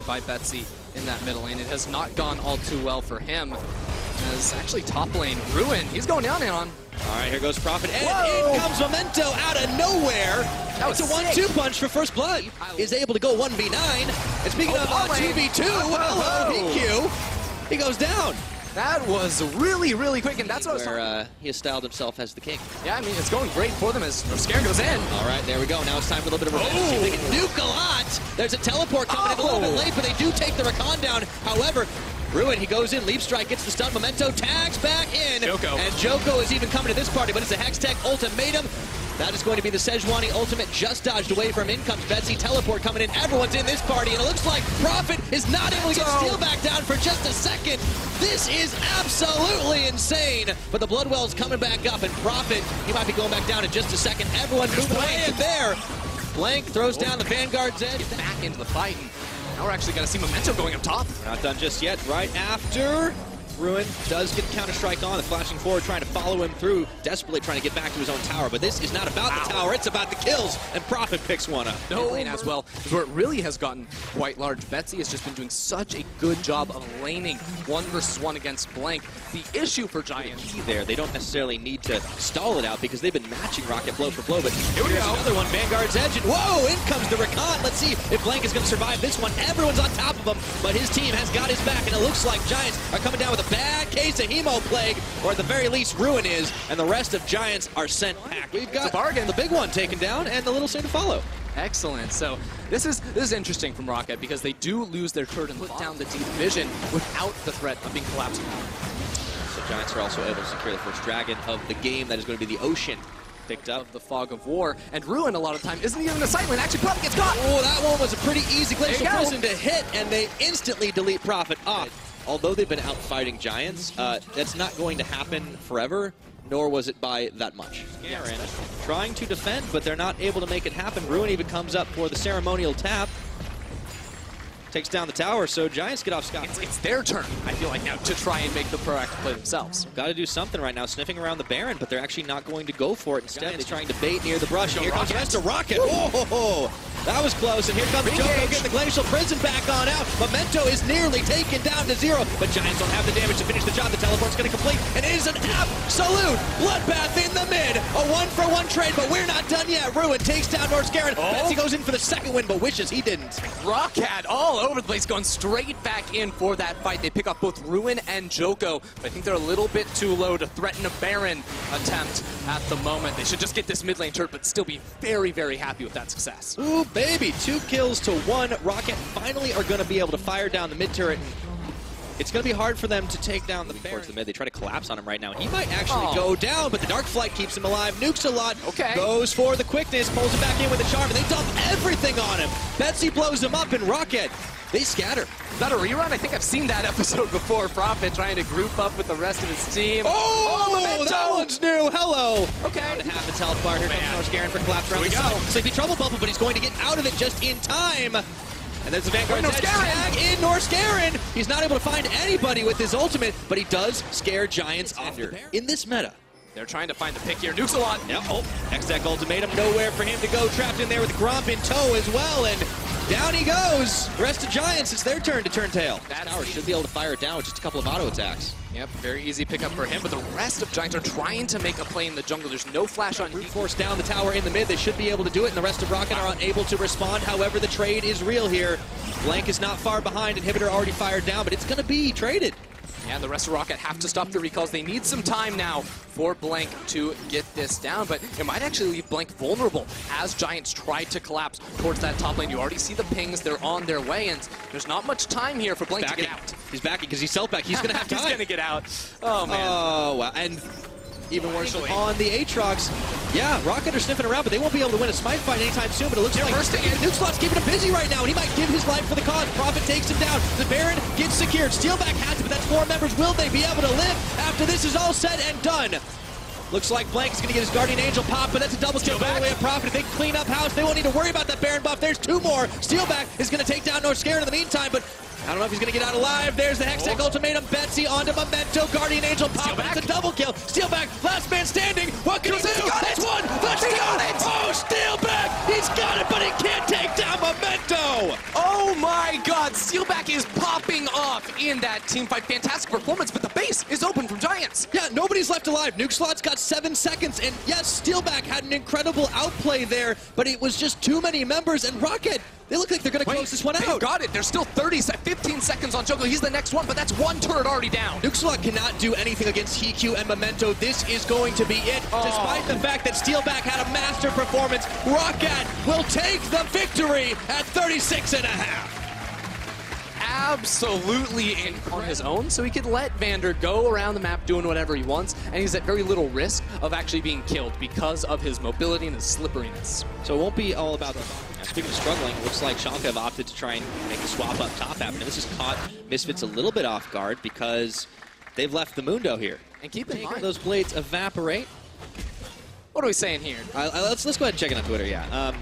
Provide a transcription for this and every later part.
by Betsy in that middle lane. It has not gone all too well for him. As actually top lane, Ruin, he's going down and on. All right, here goes Prophet, and in comes Memento out of nowhere. It's a 1-2 punch for First Blood. Is able to go 1v9. And speaking of 2v2, hello, DQ. He goes down. That was really, really quick, and that's what he has styled himself as the king. Yeah, I mean, it's going great for them as Scare goes in. All right, there we go. Now it's time for a little bit of revenge. See if they can nuke a lot. There's a teleport coming in a little bit late, but they do take the Roccat down. However, Ruin, he goes in, Leap Strike, gets the stun, Memento tags back in. Joko. And Joko is even coming to this party, but it's a Hextech ultimatum. That is going to be the Sejuani ultimate, just dodged away from in comes Betsy, teleport coming in, everyone's in this party, and it looks like Prophet is not able to get Steel back down for just a second. This is absolutely insane, but the Bloodwell's coming back up, and Prophet, he might be going back down in just a second. Everyone moving away in there. Blank throws down the Vanguard's edge. Back into the fight. Now we're actually going to see Memento going up top. Not done just yet. Right after, Ruin does get Counter-Strike on. The flashing forward trying to follow him through, desperately trying to get back to his own tower. But this is not about the tower, it's about the kills. And Prophet picks one up. No lane as well, where it really has gotten quite large. Betsy has just been doing such a good job of laning 1 versus 1 against Blank. The issue for Giants there, they don't necessarily need to stall it out because they've been matching Roccat blow for blow. But here we go. Another one, Vanguard's edge, and whoa, in comes the Roccat. Let's see if Blank is going to survive this one. Everyone's on top of him, but his team has got his back, and it looks like Giants are coming down with a bad case of Hemo Plague, or at the very least Ruin is, and the rest of Giants are sent back. We've got the big one taken down and the little soon to follow. Excellent. So this is interesting from Roccat because they do lose their turret and put down the deep vision without the threat of being collapsed. So Giants are also able to secure the first dragon of the game. That is going to be the Ocean. Picked up of the Fog of War, and Ruin a lot of time isn't even a sight lane. Actually, Prophet gets caught. Oh, that one was a pretty easy Glacial Prison to hit, and they instantly delete Prophet off. Although they've been out fighting Giants, that's not going to happen forever, nor was it by that much. Garen trying to defend, but they're not able to make it happen. Ruin even comes up for the ceremonial tap. Takes down the tower, so Giants get off scot. It's their turn, I feel like, now to try and make the proactive play themselves. Got to do something right now, sniffing around the Baron, but they're actually not going to go for it. Instead, they're trying to bait near the brush. And here comes Mr. Roccat. Oh, that was close. And here comes Joko getting the Glacial Prison back on out. Memento is nearly taken down to 0, but Giants don't have the damage to finish the job. The teleport's going to complete, and it is an absolute bloodbath in the mid. A 1-for-1 trade, but we're not done yet. Ruin takes down North Garen. Betsy goes in for the second win, but wishes he didn't. Roccat all over the place, going straight back in for that fight. They pick up both Ruin and Joko, but I think they're a little bit too low to threaten a Baron attempt at the moment. They should just get this mid lane turret, but still be very, very happy with that success. Ooh, baby, 2 kills to 1. Roccat finally are going to be able to fire down the mid turret. It's going to be hard for them to take down the Baron. Towards the mid, they try to collapse on him right now. He might actually go down, but the Dark Flight keeps him alive. Nukes a lot. Goes for the quickness, pulls him back in with the charm, and they dump everything on him. Betsy blows him up, and Roccat, they scatter. Is that a rerun? I think I've seen that episode before. Prophet trying to group up with the rest of his team. Oh, that one's new. Hello. Okay. Half the health bar. Here comes North Garen for collapse around the side. Sleepy Trouble Bubble, but he's going to get out of it just in time. And there's the Vanguard's edge tag in North Garen. He's not able to find anybody with his ultimate, but he does scare Giants off in this meta. They're trying to find the pick here. Nukes a lot. Yep. Oh, Hextech ultimatum. Nowhere for him to go. Trapped in there with Gromp in tow as well. And down he goes. The rest of Giants, it's their turn to turn tail. That tower should be able to fire it down with just a couple of auto attacks. Yep, very easy pickup for him, but the rest of Giants are trying to make a play in the jungle. There's no flash on. Brute force down the tower in the mid. They should be able to do it, and the rest of Roccat are unable to respond. However, the trade is real here. Blank is not far behind. Inhibitor already fired down, but it's going to be traded. Yeah, the rest of Roccat have to stop the recalls. They need some time now for Blank to get this down, but it might actually leave Blank vulnerable as Giants try to collapse towards that top lane. You already see the pings. They're on their way, and there's not much time here for Blank to get out. He's backing because he's self-back. He's going to have time. He's going to get out. Oh, man. Oh, wow. And even worse on the Aatrox. Yeah, Roccat are sniffing around, but they won't be able to win a smite fight anytime soon, but it looks like Nuke Slot's keeping him busy right now, and he might give his life for the cause. Prophet takes him down. The Baron gets secured. Steelback has it, but that's 4 members. Will they be able to live after this is all said and done? Looks like Blank is going to get his Guardian Angel pop, but that's a double kill by the way of Prophet. If they clean up house, they won't need to worry about that Baron buff. There's 2 more. Steelback is going to take down North Garen in the meantime, but I don't know if he's going to get out alive. There's the Hextech ultimatum. Betsy onto Memento. Guardian Angel pop. It's a double kill. Steelback, last man standing. What can he do? That's 1. Let's go. Oh, Steelback. He's got it, but he can't take down Memento. Oh my God. Steelback is popping off in that team fight. Fantastic performance, but the base is open from Giants. Yeah, nobody's left alive. NukeSlot's got 7 seconds, and yes, Steelback had an incredible outplay there, but it was just too many members, and Roccat, they look like they're going to close this one out. They got it. There's still 15 seconds on Joko. He's the next one, but that's one turret already down. NukeSlot cannot do anything against HiQ and Memento. This is going to be it. Despite the fact that Steelback had a master performance, Roccat will take the victory at 36.5. Absolutely on his own, so he could let Vander go around the map doing whatever he wants, and he's at very little risk of actually being killed because of his mobility and his slipperiness. So it won't be all about the... Speaking of struggling, it looks like Schalke have opted to try and make a swap up top happen. And this has caught Misfits a little bit off guard because they've left the Mundo here. And keep in mind, those blades evaporate. What are we saying here? Let's go ahead and check it on Twitter, yeah.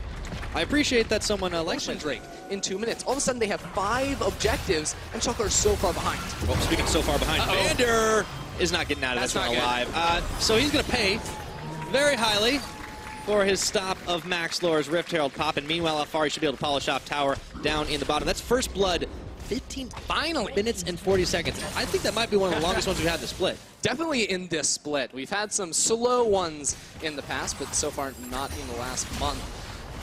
I appreciate that someone likes Drake in 2 minutes. All of a sudden, they have 5 objectives, and Schalke are so far behind. Well, speaking of so far behind, Vander is not getting out of this one alive. So he's going to pay very highly for his stop of Max Lore's Rift Herald pop, and meanwhile, Alfari should be able to polish off tower down in the bottom. That's first blood, 15 minutes and 40 seconds. I think that might be one of the longest ones we've had this split. Definitely in this split. We've had some slow ones in the past, but so far not in the last month.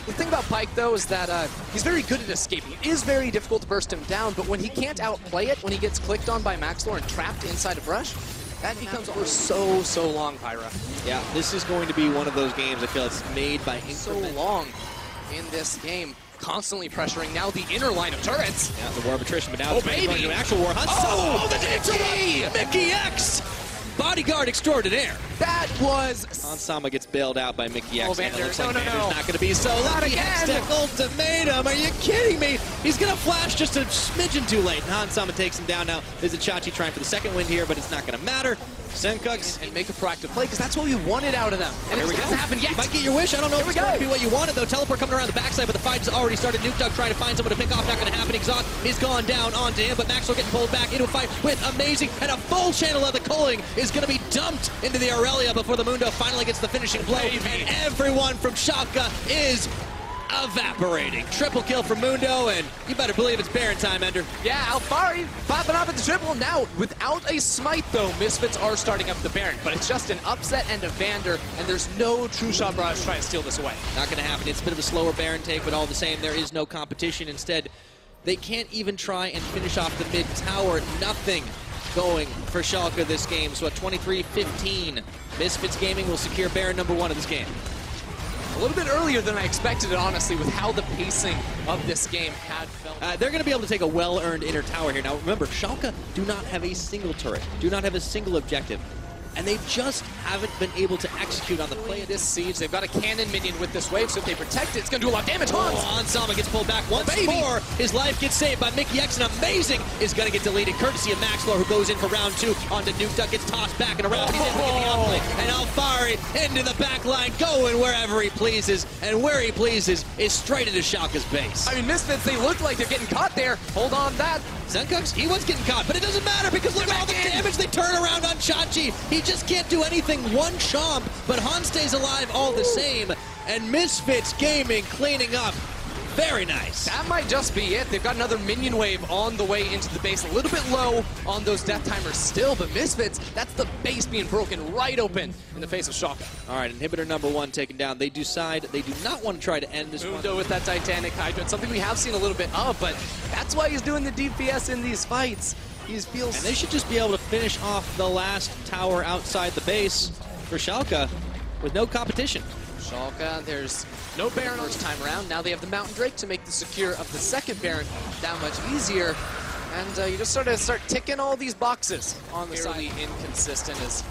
The thing about Pyke, though, is that he's very good at escaping. It is very difficult to burst him down, but when he can't outplay it, when he gets clicked on by Max Lore and trapped inside a brush, that becomes for so long, Pyra. Yeah, this is going to be one of those games I feel it's made by so long in this game. Constantly pressuring now the inner line of turrets. Yeah, the war of attrition, but now it's going to an actual war. The Mickey X! Bodyguard extraordinaire. That was... Hansama gets bailed out by Mickey X. Vander. It looks like Vander's not going to be so lucky. X-Tech ultimatum. Are you kidding me? He's going to flash just a smidgen too late. And Hansama takes him down now. There's a Chachi trying for the second win here, but it's not going to matter. Senkux and make a proactive play, because that's what we wanted out of them. And it doesn't happen yet. You might get your wish. I don't know if it's going to be what you wanted, though. Teleport coming around the backside, but the fight has already started. NukeDog trying to find someone to pick off. Not going to happen. Exhaust is gone down onto him, but Maxwell getting pulled back into a fight with Amazing, and a full channel of the culling is going to be dumped into the Aurelia before the Mundo finally gets the finishing blow. And everyone from Schalke is evaporating. Triple kill from Mundo, and you better believe it's Baron time, Ender. Yeah, Alfari popping up at the triple. Now, without a smite, though, Misfits are starting up the Baron, but it's just an upset and a Vander, and there's no true shot barrage trying to steal this away. Not going to happen. It's a bit of a slower Baron take, but all the same, there is no competition. Instead, they can't even try and finish off the mid tower. Nothing going for Schalke this game. So at 23-15, Misfits Gaming will secure Baron number 1 of this game. A little bit earlier than I expected it, honestly, with how the pacing of this game had felt. They're going to be able to take a well-earned inner tower here. Now, remember, Schalke do not have a single turret, do not have a single objective, and they just haven't been able to execute on the play of this siege. They've got a cannon minion with this wave, so if they protect it, it's going to do a lot of damage. Hansama gets pulled back once more. His life gets saved by Mickey X, and Amazing is going to get deleted, courtesy of Max Lore, who goes in for round 2 onto NukeDog, gets tossed back and around. He's able to get the outplay, and Alfari into the back line, going wherever he pleases, and where he pleases is straight into Schalke's base. I mean, Misfits, they look like they're getting caught there. Hold on that. Senkux, he was getting caught, but it doesn't matter because look at all the damage they turn around on Chachi. He just can't do anything. One chomp, but Han stays alive all the same. And Misfits Gaming cleaning up. Very nice. That might just be it. They've got another minion wave on the way into the base. A little bit low on those death timers still, but Misfits, that's the base being broken right open in the face of Schalke. All right, inhibitor number 1 taken down. They decide they do not want to try to end this one. Mundo with that Titanic Hydra. It's something we have seen a little bit of, but that's why he's doing the DPS in these fights. He feels... And they should just be able to finish off the last tower outside the base for Schalke with no competition. Schalke, there's no Baron first time around. Now they have the Mountain Drake to make the secure of the second Baron that much easier. And you just sort of start ticking all these boxes on the side. Inconsistent is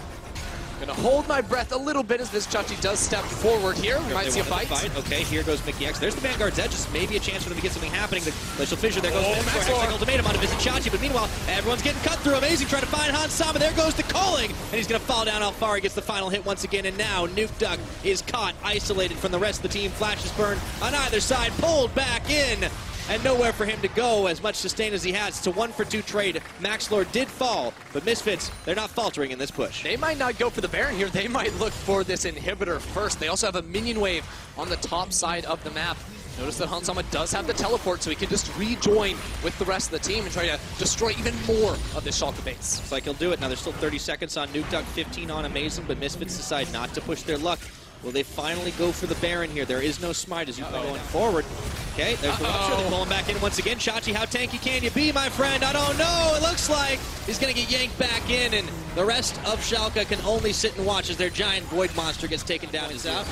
gonna hold my breath a little bit as this Chachi does step forward here. We might see a fight. Okay, here goes Mickey X. There's the Vanguard's Edge. Maybe a chance for them to get something happening. The Glacial Fissure, there goes the Hextech Ultimatum on to visit Chachi, but meanwhile, everyone's getting cut through. Amazing trying to find Hansama. There goes the calling, and he's gonna fall down. Alfari gets the final hit once again, and now NukeDog is caught, isolated from the rest of the team. Flashes burn on either side, pulled back in. And nowhere for him to go, as much sustain as he has. It's a 1-for-2 trade. Max Lore did fall, but Misfits, they're not faltering in this push. They might not go for the Baron here. They might look for this inhibitor first. They also have a minion wave on the top side of the map. Notice that Hansama does have the teleport, so he can just rejoin with the rest of the team and try to destroy even more of this Schalke base. Looks like he'll do it. Now there's still 30 seconds on Nuke Duck, 15 on Amazing, but Misfits decide not to push their luck. Will they finally go for the Baron here? There is no smite as you go going forward. Okay, there's the rupture. They're pulling back in once again. Shachi, how tanky can you be, my friend? I don't know. It looks like he's going to get yanked back in, and the rest of Schalke can only sit and watch as their giant void monster gets taken down and out.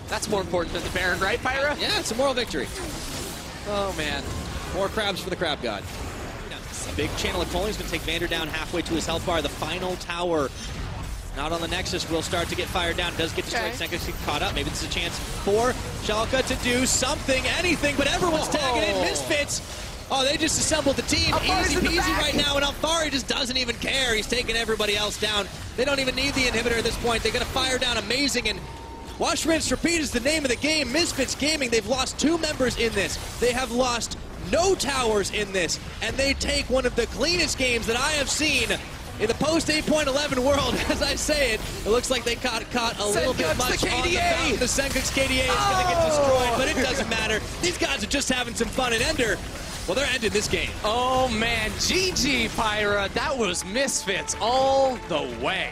That's more important than the Baron, right, Pyra? Yeah, it's a moral victory. Oh, man. More crabs for the crab god. A big channel of Coley is going to take Vander down halfway to his health bar. The final tower, not on the Nexus, will start to get fired down. Does get destroyed. Seconds get caught up. Maybe this is a chance for Schalke to do something, anything, but everyone's tagging in. Misfits. Oh, they just assembled the team. Easy peasy right now, and Alfari just doesn't even care. He's taking everybody else down. They don't even need the inhibitor at this point. They're going to fire down Amazing, and Wash, Rinse, Repeat is the name of the game. Misfits Gaming, they've lost 2 members in this. They have lost no towers in this, and they take one of the cleanest games that I have seen in the post 8.11 world. As I say it, it looks like they caught a little bit much on the fountain. The Senkux KDA is going to get destroyed, but it doesn't matter. These guys are just having some fun, and Ender, well, they're ending this game. Oh, man. GG, Pyra. That was Misfits all the way.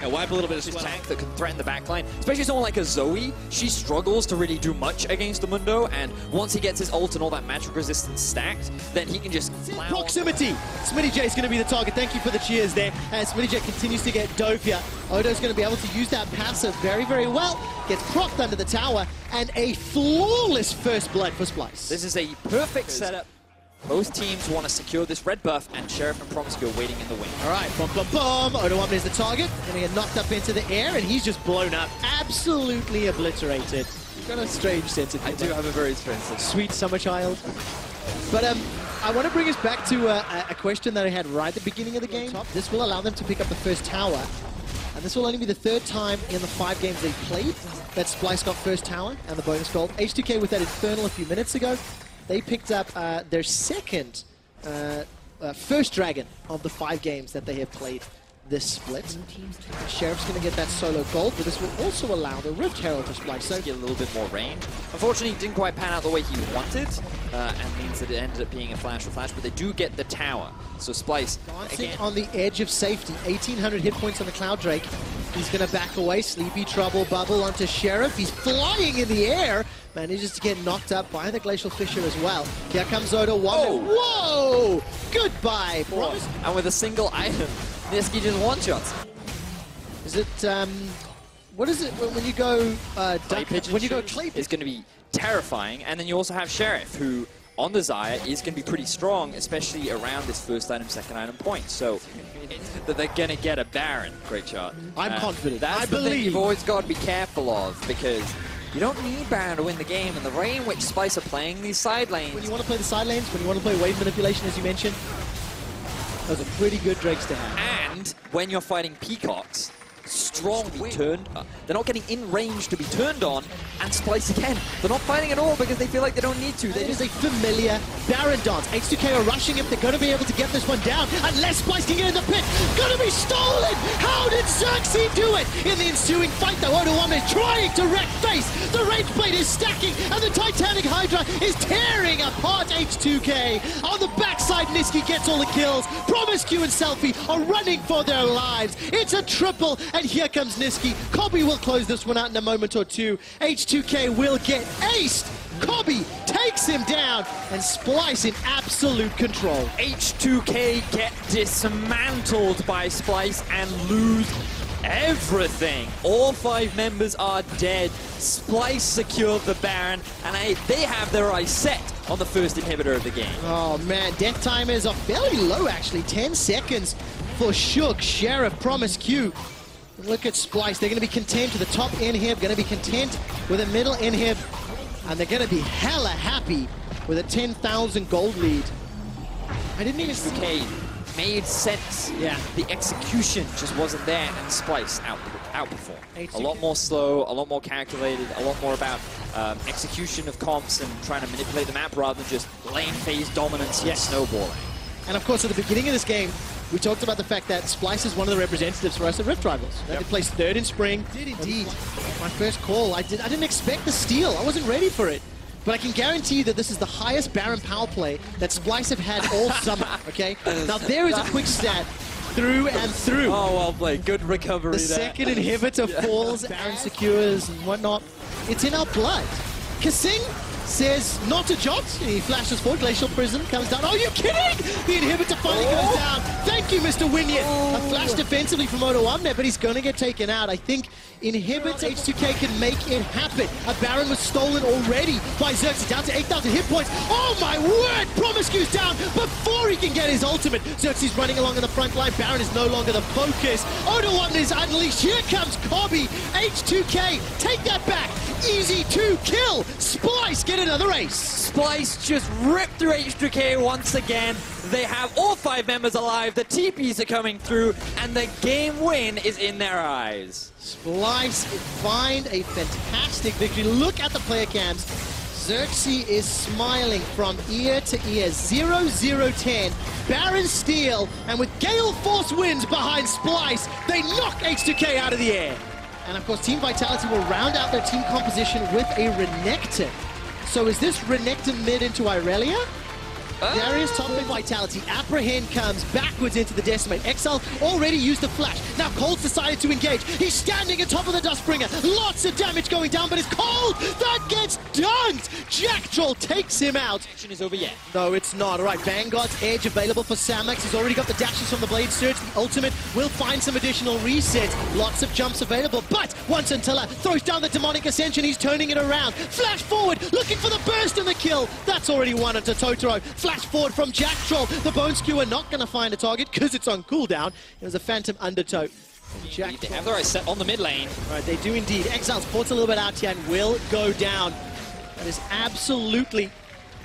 Yeah, wipe a little bit of This sweat. tank that can threaten the backline, especially someone like a Zoe. She struggles to really do much against the Mundo, and once he gets his ult and all that magic resistance stacked, then he can just plow. Proximity. Smitty J is going to be the target. Thank you for the cheers there. As Smitty J continues to get dopier, Odo's going to be able to use that passive very, very well. Gets procced under the tower, and a flawless first blood for Splyce. This is a perfect setup. Both teams want to secure this red buff, and Sheriff and Promiscue are waiting in the wing. All right, boom, boom, boom. Odo Woman is the target. Going to get knocked up into the air, and he's just blown up. Absolutely obliterated. Got a strange sense of humor. I do have a very strange sense. Sweet summer child. But I want to bring us back to a question that I had right at the beginning of the game. This will allow them to pick up the first tower. And this will only be the 3rd time in the 5 games they've played that Splyce got first tower and the bonus gold. H2K with that Infernal a few minutes ago. They picked up their second first dragon of the 5 games that they have played this split. Sheriff's going to get that solo gold, but this will also allow the Rift Herald to Splyce. So Get a little bit more range. Unfortunately, it didn't quite pan out the way he wanted, and means that it ended up being a flash for flash, but they do get the tower. So Splyce, dancing again, on the edge of safety. 1,800 hit points on the Cloud Drake. He's going to back away. Sleepy Trouble bubble onto Sheriff. He's flying in the air. Manages to get knocked up by the Glacial Fissure as well. Here comes Odo Woman. Whoa! Goodbye, bro. and with a single item, Niski just one-shots. Is it, what is it when you go, Clay Pigeon when you go Shoot Clay is going to be terrifying, and then you also have Sheriff, who on the Xayah is going to be pretty strong, especially around this first item, second item point. So that they're going to get a Baron. Great shot. I'm confident. That's I the thing believe. you've always got to be careful of, because you don't need Baron to win the game, and the way in which Splyce are playing these side lanes. When you want to play the side lanes, when you want to play wave manipulation, as you mentioned, those are pretty good drakes to have. And when you're fighting peacocks, strongly turned, they're not getting in range to be turned on, and Splyce again. They're not fighting at all because they feel like they don't need to. It is a familiar Baron dance. H2K are rushing him. They're going to be able to get this one down unless Splyce can get in the pit. Going to be stolen. How did Xerxes do it? In the ensuing fight, though, Odo Woman is trying to wreck face. The Rage Blade is stacking, and the Titanic Hydra is tearing apart H2K. On the backside, Niski gets all the kills. Promiscue and Selfie are running for their lives. It's a triple, and here comes Niski. Kobe will close this one out in a moment or two. H2K will get aced. Kobe takes him down, and Splyce in absolute control. H2K get dismantled by Splyce and lose everything. All 5 members are dead. Splyce secured the Baron, and they have their eyes set on the first inhibitor of the game. Oh man, death timers are fairly low actually. 10 seconds for Shook, Sheriff, Promiscue. Look at Splyce. They're going to be content with the top inhib, going to be content with a middle inhib, and they're going to be hella happy with a 10,000 gold lead. I didn't even see. Okay, made sense. Yeah. The execution just wasn't there, and Splyce outperformed. A lot more slow, a lot more calculated, a lot more about execution of comps and trying to manipulate the map rather than just lane phase dominance and snowballing. And of course, at the beginning of this game, we talked about the fact that Splyce is one of the representatives for us at Rift Rivals. They placed 3rd in spring. Did indeed. My first call, I didn't expect the steal. I wasn't ready for it. but I can guarantee you that this is the highest Baron power play that Splyce have had all summer, okay? Now there is a quick stat through and through. Oh, well played. Good recovery The there. second inhibitor falls, Baron secures and whatnot. It's in our blood. Kasing says not a jot. He flashes forward. Glacial Prism comes down. Oh, you kidding? The inhibitor finally goes down. Thank you, Mr. Winion. A flash defensively from Odo Amne, but he's going to get taken out. I think Inhibit H2K can make it happen. A Baron was stolen already by Xerxes, down to 8,000 hit points. Oh my word! Promiscuous down before he can get his ultimate. Xerxes running along in the front line. Baron is no longer the focus. Odo Amne is unleashed. Here comes Kobe. H2K, take that back. Easy to kill. Splyce get another ace. Splyce just ripped through H2K once again. They have all 5 members alive, the TPs are coming through, and the game win is in their eyes. Splyce find a fantastic victory. Look at the player cams. Xerxes is smiling from ear to ear. 0-0-10. Baron steal, and with Gale Force wins behind Splyce, they knock H2K out of the air. And of course, Team Vitality will round out their team composition with a Renekton. So is this Renekton mid into Irelia? Darius top in Vitality. Apprehend comes backwards into the Decimate. Exile already used the flash. Now Cold's decided to engage. He's standing atop of the Dustbringer. Lots of damage going down, but it's Cold that gets dunked. Jack Troll takes him out. Action is over yet. No, it's not. All right, Vanguard's Edge available for Samex. He's already got the dashes from the Blade Surge. The ultimate will find some additional resets. Lots of jumps available, but once Antilla throws down the Demonic Ascension, he's turning it around. Flash forward, looking for the burst and the kill. That's already one onto Totoro. Flash forward from Jack Troll. The Bone Skewer not going to find a target because it's on cooldown. It was a Phantom Undertow. They have the right set on the mid lane. All right, they do indeed. Exile's ports a little bit out here and will go down. That is absolutely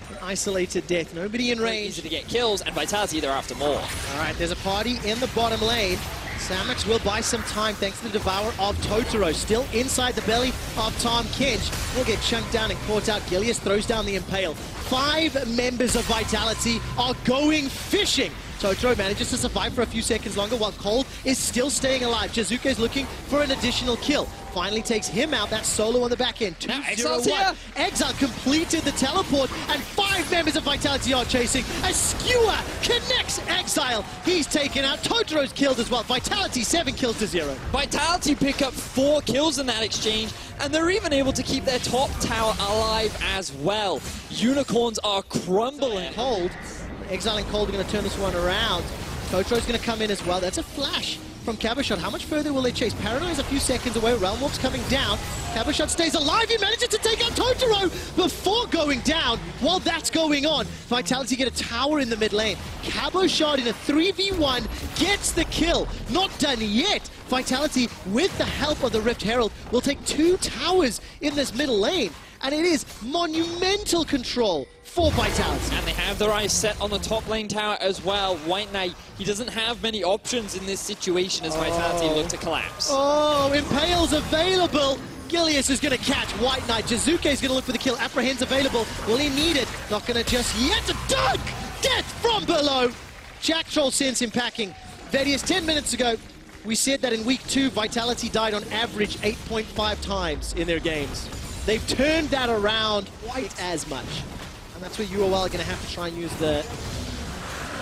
an isolated death. Nobody in range. Easy to get kills, and Vitality, they're after more. All right, there's a party in the bottom lane. Samex will buy some time thanks to the Devourer of Totoro. Still inside the belly of Tom Kinch. Will get chunked down and caught out. Gilius throws down the Impale. 5 members of Vitality are going fishing. Totoro manages to survive for a few seconds longer while Cold is still staying alive. Jizuke is looking for an additional kill. Finally takes him out. That's solo on the back end. 2-0-1. Exile completed the teleport, and 5 members of Vitality are chasing. A skewer connects Exile. He's taken out. Totoro's killed as well. Vitality 7 kills to 0. Vitality pick up 4 kills in that exchange, and they're even able to keep their top tower alive as well. Unicorns are crumbling. Cold. Exile and Cold are going to turn this one around. Totoro's going to come in as well. That's a flash from KazaLoLLCShighlights. How much further will they chase? Paranoia's a few seconds away. Realm Warp's coming down. KazaLoLLCShighlights stays alive. He manages to take out Totoro before going down. While that's going on, Vitality get a tower in the mid lane. KazaLoLLCShighlights in a 3v1 gets the kill. Not done yet. Vitality, with the help of the Rift Herald, will take 2 towers in this middle lane. And it is monumental control for Vitality. And they have their eyes set on the top lane tower as well. White Knight, he doesn't have many options in this situation as Vitality look to collapse. Oh, Impale's available. Gilius is going to catch White Knight. Jizuke is going to look for the kill. Apprehend's available. Will he need it? Not going to just yet. A dunk! Death from below. Jack Troll sends him packing. Vedius, 10 minutes ago, we said that in week 2, Vitality died on average 8.5 times in their games. They've turned that around quite as much. And that's where UOL are going to have to try and use the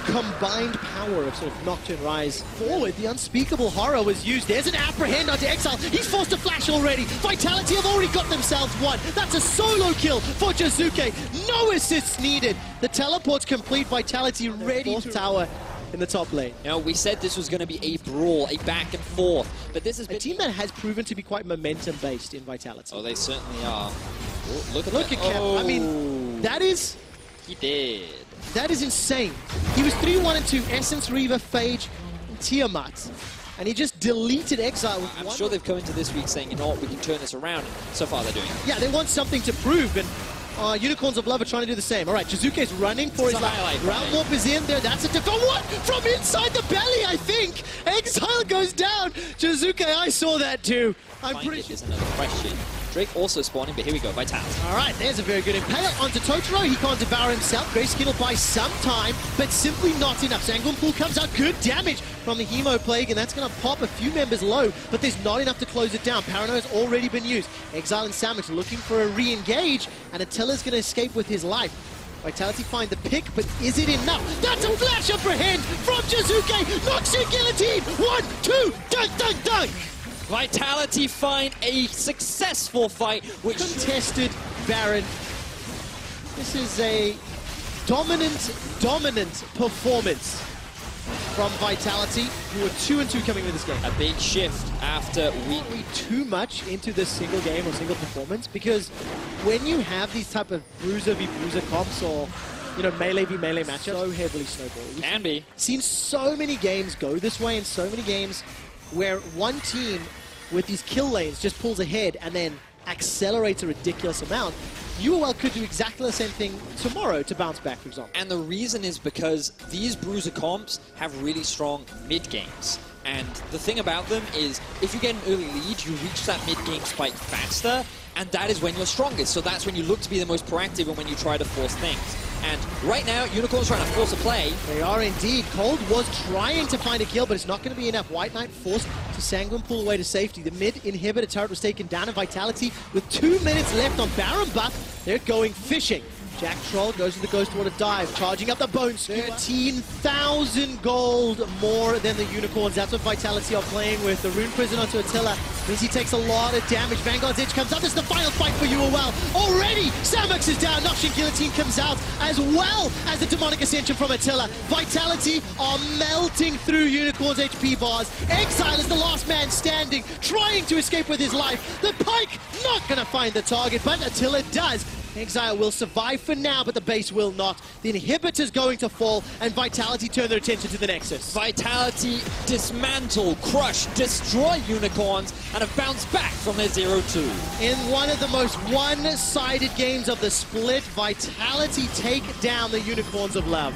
combined power of sort of Nocturne Rise forward. The unspeakable horror was used. There's an Apprehend onto Exile. He's forced a flash already. Vitality have already got themselves one. That's a solo kill for Jizuke. No assists needed. The teleport's complete. Vitality ready to tower in the top lane. You know, we said this was going to be a brawl, a back and forth, but this has been a team that has proven to be quite momentum-based in Vitality. Oh, they certainly are. Oh, look at Cap. Oh. I mean, that is... He did. That is insane. He was 3-1-2, Essence, Reaver, Phage, and Tiamat. And he just deleted Exile with I'm sure they've come into this week saying, you know what, we can turn this around. So far, they're doing it. Yeah, they want something to prove, and Unicorns of Love are trying to do the same. All right, Jizuke's running for his life. Realm Warp is in there. That's a what? From inside the belly, I think. Exile goes down. Jizuke, I saw that too. I'm pretty sure. Is another question. Drake also spawning, but here we go, Vitality. All right, there's a very good impaler onto Totoro. He can't devour himself. Greyskin will buy some time, but simply not enough. Sanguine Pool comes out, good damage from the Hemo Plague, and that's going to pop a few members low, but there's not enough to close it down. Paranoia's already been used. Exile and Samix looking for a re-engage, and Attila's going to escape with his life. Vitality find the pick, but is it enough? That's a flash apprehend from Jizuke. Knocks in Guillotine. 1, 2, dunk, dunk, dunk. Vitality find a successful fight, which Contested Baron. This is a dominant performance from Vitality, who are 2-2 coming into this game. a big shift after week. Read too much into this single game or single performance, because when you have these type of bruiser v bruiser comps or melee v melee matchups, so heavily snowball. Can be. Seen so many games go this way, and so many games where one team with these kill lanes just pulls ahead and then accelerates a ridiculous amount. UOL could do exactly the same thing tomorrow to bounce back, for example. And the reason is because these bruiser comps have really strong mid games. And the thing about them is, if you get an early lead, you reach that mid-game spike faster, and that is when you're strongest. So that's when you look to be the most proactive and when you try to force things. And right now, Unicorn's trying to force a play. They are indeed. Cold was trying to find a kill, but it's not going to be enough. White Knight forced to Sanguine pull away to safety. The mid inhibitor turret was taken down, and Vitality, with 2 minutes left on Baron buff, they're going fishing. Jack Troll goes to the Ghost Water dive, charging up the Bone Skewer. 13,000 gold more than the Unicorns. That's what Vitality are playing with. The Rune Prison onto Attila means he takes a lot of damage. Vanguard's Edge comes out. This is the final fight for UOL. Already, Samux is down. Noxian Guillotine comes out, as well as the Demonic Ascension from Attila. Vitality are melting through Unicorn's HP bars. Exile is the last man standing, trying to escape with his life. The Pike not going to find the target, but Attila does. Exile will survive for now, but the base will not. The inhibitor's going to fall, and Vitality turn their attention to the Nexus. Vitality dismantle, crush, destroy Unicorns, and have bounced back from their 0-2. In one of the most one-sided games of the split, Vitality take down the Unicorns of Love.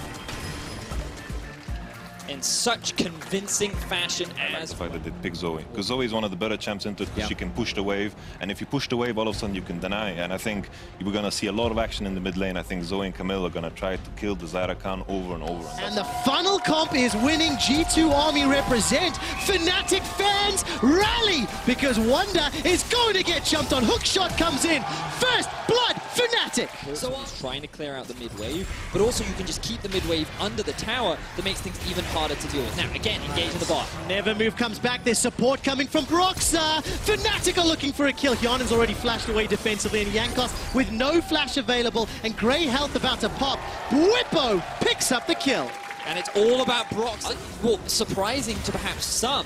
In such convincing fashion as... Fight that did pick Zoe, because Zoe is one of the better champs into it, because she can push the wave, and if you push the wave, all of a sudden you can deny, and I think we're going to see a lot of action in the mid lane. I think Zoe and Camille are going to try to kill the Zyra Khan over and over. And the funnel comp is winning. G2 Army represent. Fnatic fans rally, because Wonder is going to get jumped on. Hookshot comes in. First blood, Fnatic. So trying to clear out the mid wave, but also you can just keep the mid wave under the tower that makes things even harder to deal with. Now, again, engage in the bot. Never Move comes back. There's support coming from Broxa. Fnatic are looking for a kill. Hyunan's already flashed away defensively, and Jankos with no flash available and Grey health about to pop. Bwipo picks up the kill. And it's all about Broxa. Well, surprising to perhaps some,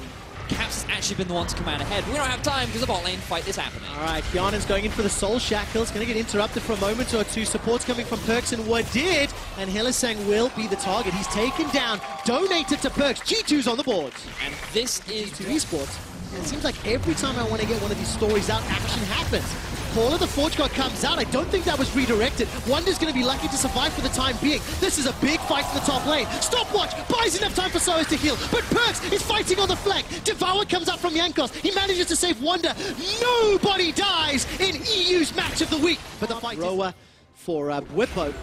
Caps has actually been the one to come out ahead. We don't have time because the bot lane fight is happening. All right, Hyunan's going in for the Soul Shackles. Going to get interrupted for a moment or two. Support's coming from Perks and Wadid, and Hylissang will be the target. He's taken down, donated to Perks. G2's on the board. And this is to Esports. It seems like every time I want to get one of these stories out, action happens. Call of the Forge God comes out. I don't think that was redirected. Wonder's going to be lucky to survive for the time being. This is a big fight in the top lane. Stopwatch buys enough time for Soas to heal, but Perks is fighting on the flank. Devour comes up from Jankos. He manages to save Wonder. Nobody dies in EU's match of the week. But the fight Roa for Bwipo.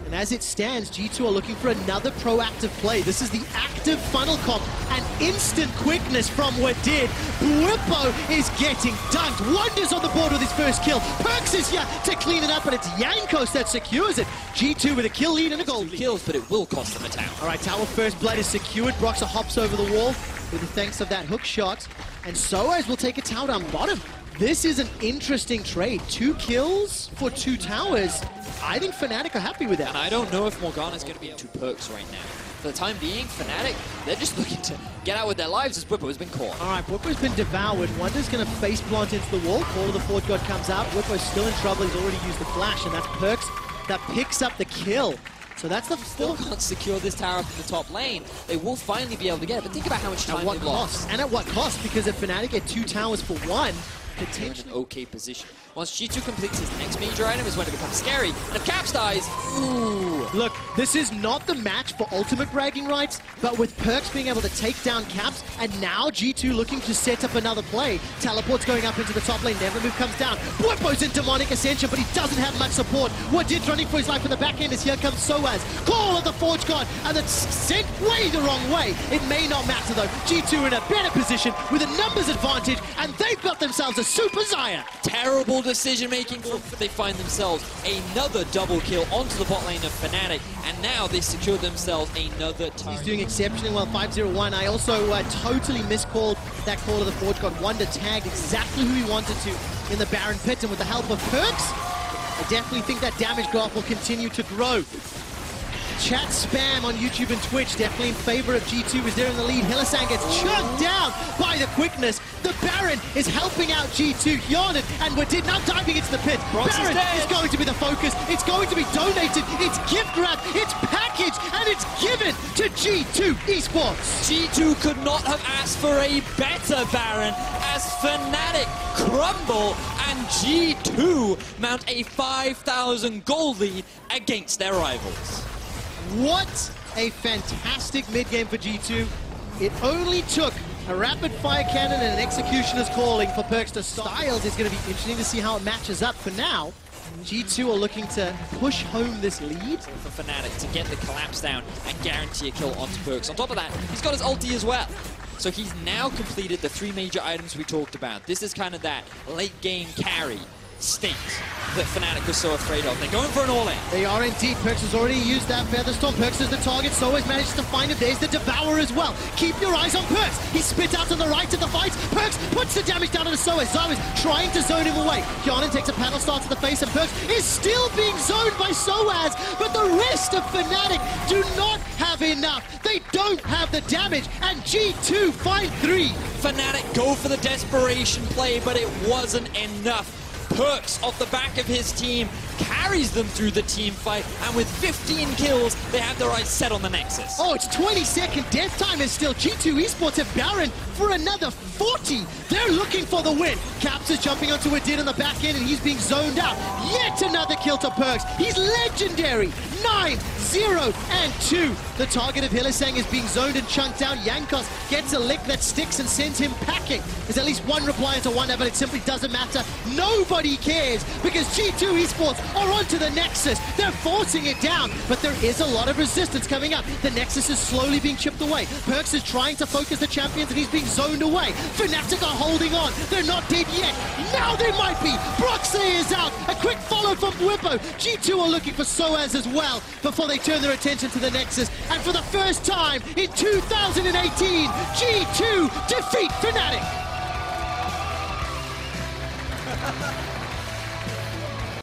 And as it stands, G2 are looking for another proactive play. This is the active funnel comp and instant quickness from Wadid. Bwipo is getting dunked. Wonder's on the board with his first kill. Perks is here to clean it up, and it's Jankos that secures it. G2 with a kill lead and a gold lead. Kills, but it will cost them a tower. All right, tower first blood is secured. Broxa hops over the wall with the thanks of that hook shot. And Soaz will take a tower down bottom. This is an interesting trade. 2 kills for 2 towers. I think Fnatic are happy with that. And I don't know if Morgana's going to be 2 Perks right now. For the time being, Fnatic, they're just looking to get out with their lives as Bwipo has been caught. All right, Bwipo's been devoured. Wonder's going to face plant into the wall. Call of the Forge God comes out. Bwipo's still in trouble. He's already used the flash, and that's Perks that picks up the kill. So that's the still can't secure this tower from the top lane. They will finally be able to get it, but think about how much time they've lost. And at what cost? Because if Fnatic get 2 towers for 1, they're in an okay position. Once G2 completes his next major item is when it becomes scary. And if Caps dies, ooh. Look, this is not the match for ultimate bragging rights, but with Perks being able to take down Caps, and now G2 looking to set up another play. Teleport's going up into the top lane, Never Move comes down. Bwipo's in Demonic Ascension, but he doesn't have much support. Wadid's running for his life in the back end as here comes Soaz. Call of the Forge God, and it's sent way the wrong way. It may not matter though. G2 in a better position with a numbers advantage, and they've got themselves a Super Xayah. Terrible decision making. They find themselves another double kill onto the bot lane of Fnatic, and now they secure themselves another time. He's doing exceptionally well, 5-0-1. I also totally miscalled that call of the Forge God. Wonder tagged exactly who he wanted to in the Baron pit, and with the help of Perks, I definitely think that damage graph will continue to grow. Chat spam on YouTube and Twitch definitely in favor of G2 as they're in the lead. Hylissang gets chugged down by the quickness. The Baron is helping out G2. Hjarnan and Wadid now diving into the pit. Baron is going to be the focus. It's going to be donated. It's gift wrapped. It's packaged. And it's given to G2 Esports. G2 could not have asked for a better Baron as Fnatic crumble and G2 mount a 5,000 gold lead against their rivals. What a fantastic mid-game for G2. It only took a rapid fire cannon and an executioner's calling for Perks to stop. Styles is going to be interesting to see how it matches up. For now, G2 are looking to push home this lead. For Fnatic to get the collapse down and guarantee a kill onto Perks. On top of that, he's got his ulti as well. So he's now completed the 3 major items we talked about. This is kind of that late game carry state that Fnatic was so afraid of. They're going for an all-in. They are indeed. Perks has already used that Featherstorm. Perks is the target, so has managed to find it. There's the Devourer as well. Keep your eyes on Perks. He spit out to the right of the fight. Perks puts the damage down on the Soaz. Zoe is trying to zone him away. Hjarnan takes a paddle start to the face, and Perks is still being zoned by Soaz, but the rest of Fnatic do not have enough. They don't have the damage, and G2 find 3. Fnatic go for the desperation play, but it wasn't enough. Perks off the back of his team carries them through the team fight, and with 15 kills, they have their eyes set on the Nexus. Oh, it's 20-second death time, and still G2 Esports have Baron for another 40. They're looking for the win. Caps is jumping onto Wadid on the back end, and he's being zoned out. Yet another kill to Perks. He's legendary. 9-0-2. The target of Hylissang is being zoned and chunked down. Jankos gets a lick that sticks and sends him packing. There's at least one reply into one, but it simply doesn't matter. Nobody cares because G2 Esports are onto the Nexus. They're forcing it down, but there is a lot of resistance coming up. The Nexus is slowly being chipped away. Perks is trying to focus the champions, and he's being zoned away. Fnatic are holding on. They're not dead yet. Now they might be. Broxley is out. A quick follow from Bwipo. G2 are looking for Soaz as well before they turn their attention to the Nexus. And for the first time in 2018, G2 defeat Fnatic.